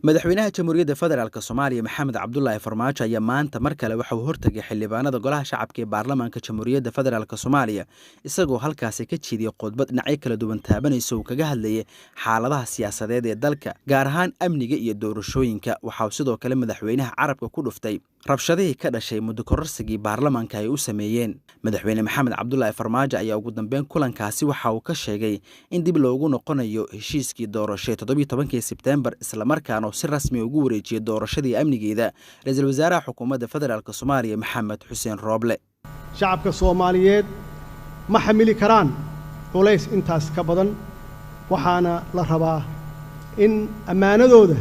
madaxweynaha jamhuuriyadda federaalk Soomaaliya Maxamed Cabdullaahi Farmaajo ayaa maanta mar kale waxa uu hortagay xildhibaanada golaha shacabka ee baarlamaanka jamhuuriyadda federaalk Soomaaliya isagoo halkaasi ka jeediyay khudbad dhinacyo kala duwan taabanaysa oo kaga hadlayay xaaladaha siyaasadeed ee dalka gaar ahaan amniga iyo doorashooyinka. waxa uu sidoo kale madaxweynaha carabka ku dhuftay rabshadihii ka dhashay muddo kororsigii baarlamaanka ay u sameeyeen. madaxweyne Maxamed Cabdullaahi Farmaajo ayaa ugu dambeyn kulankaasi waxa uu ka sheegay in dib loogu noqonayo heshiiskii doorashada 17 Sebtembar isla markaana si rasmi ugu wareejiyay doorashadii amnigeeda ra'iisul wasaaraha xukuumadda federaalk Soomaaliya Maxamed Xuseen Rooble. shacabka Soomaaliyeed ma xamili karaan culays intaas ka badan, waxaana la rabaa in ammaanadooda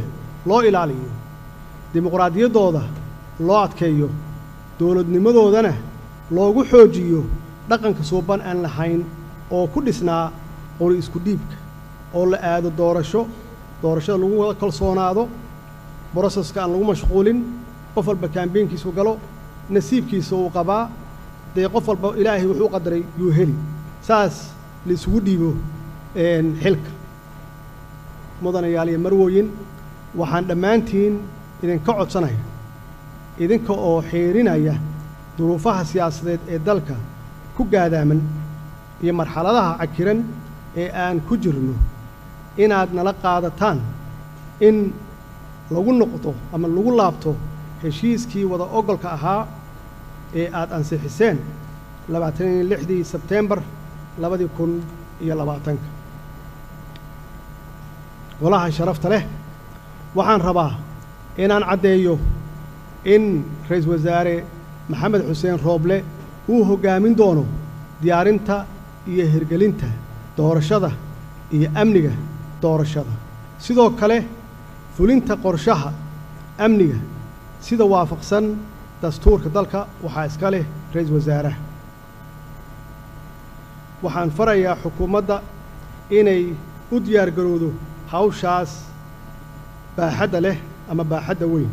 loo ilaaliyo, dimuqraadiyaddooda loo adkeeyo, dawladnimadoodana loogu xoojiyo dhaqanka suuban aan lahayn oo ku dhisnaa qori isku dhiibka oo la aado doorashada lagu wada kalsoonaado, boroseska aan lagu mashquulin, qof walba kaambeynkiisu galo, nasiibkiisa uu qabaa, dee qof walba ilaahay wuxuu qadaray yuu heli, saas la isugu dhiibo xilka. mudanayaal iyo marwooyin, waxaan dhammaantiin idinka codsanaya idinka oo xeerinaya duruufaha siyaasadeed ee dalka ku gaadaaman iyo marxaladaha cakiran ee aan ku jirno inaad nala qaadataan in lagu noqdo ama lagu laabto heshiiskii wada ogolka ahaa ee aad ansixiseen 26 Sebtembar 2020. golaha sharafta leh, waxaan rabaa inaan caddeeyo in ra'iisul wasaare Maxamed Xuseen Rooble uu hoggaamin doono diyaarinta iyo hirgelinta doorashada iyo amniga doorashada, sidoo kale fulinta qorshaha amniga sida waafaqsan dastuurka dalka waxaa iska leh ra'iisul wasaaraha. waxaan farayaa xukuumadda inay u diyaar garowdo hawshaas baaxadda leh ama baaxadda weyn.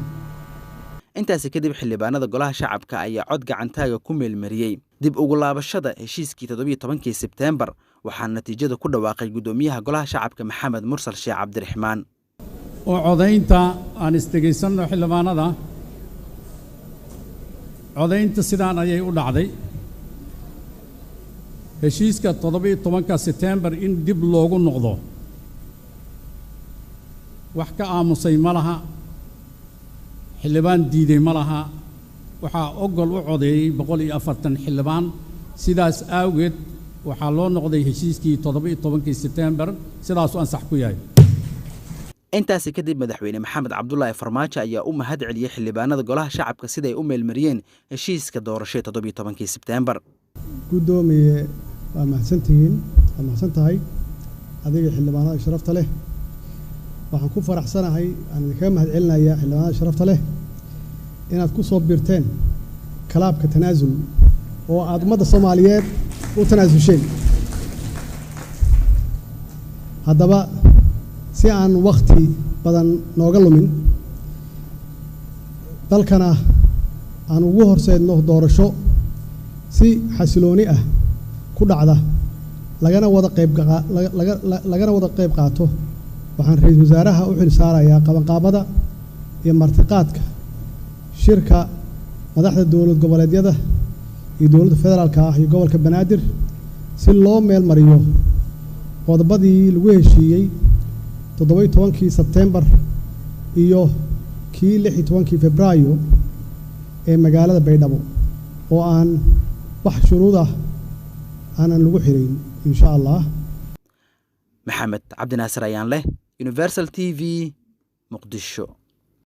intaasi kadib xildhibaanada golaha shacabka ayaa cod gacantaaga ku meelmariyey dib ugu laabashada heshiiskii 17 Sebtembar, waxaana natiijada ku dhawaaqay gudoomiyaha golaha shacabka Maxamed Mursal Sheekh Cabdiraxmaan. oo codaynta aan isdegeysanno xildhibaanada, codaynta sidaan ayay u dhacday. heshiiska 17 Sebtembar in dib loogu noqdo wax ka aamusay ma laha, xildhibaan diiday ma laha, waxaa ogol u codeeyey 140 xildhibaan. sidaas awgeed waxaa loo noqday heshiiskii 17 Sebtembar sidaas uu ansax ku yahay. intaasi kadib madaxweyne Maxamed Cabdullaahi Farmaajo ayaa u mahad celiyay xildhibaanada golaha shacabka siday u meelmariyeen heshiiska doorashada 17 Sebtembar. gudoomiye waa mahadsantihiin, waa mahadsantahay adiga xildhibaanada sharafta leh. waxaan ku faraxsanahay aan idinkaga mahad celinayaa xildhibaanada sharafta leh inaad ku soo biirteen kalaabka tanaasul oo aad ummadda Soomaaliyeed u tanaasulsheen. haddaba si aan waqti badan nooga lumin, dalkana aan ugu horseedno doorasho si xasilooni ah ku dhacda lagana wada qayb qaato, waxaan ra'iisul wasaaraha u xil saarayaa qabanqaabada iyo martiqaadka shirka madaxda dowlad goboleedyada iyo dowladda federaalka ah iyo gobolka Banaadir si loo meel mariyo qodobadii lagu heshiiyey 17 Sebtembar iyo kii 16 Febraayo ee magaalada Baydhabo oo aan wax shuruud ah aanan lagu xirayn insha Allah. Maxamed Cabdinaasir ayaan leh Universal TV Muqdisho.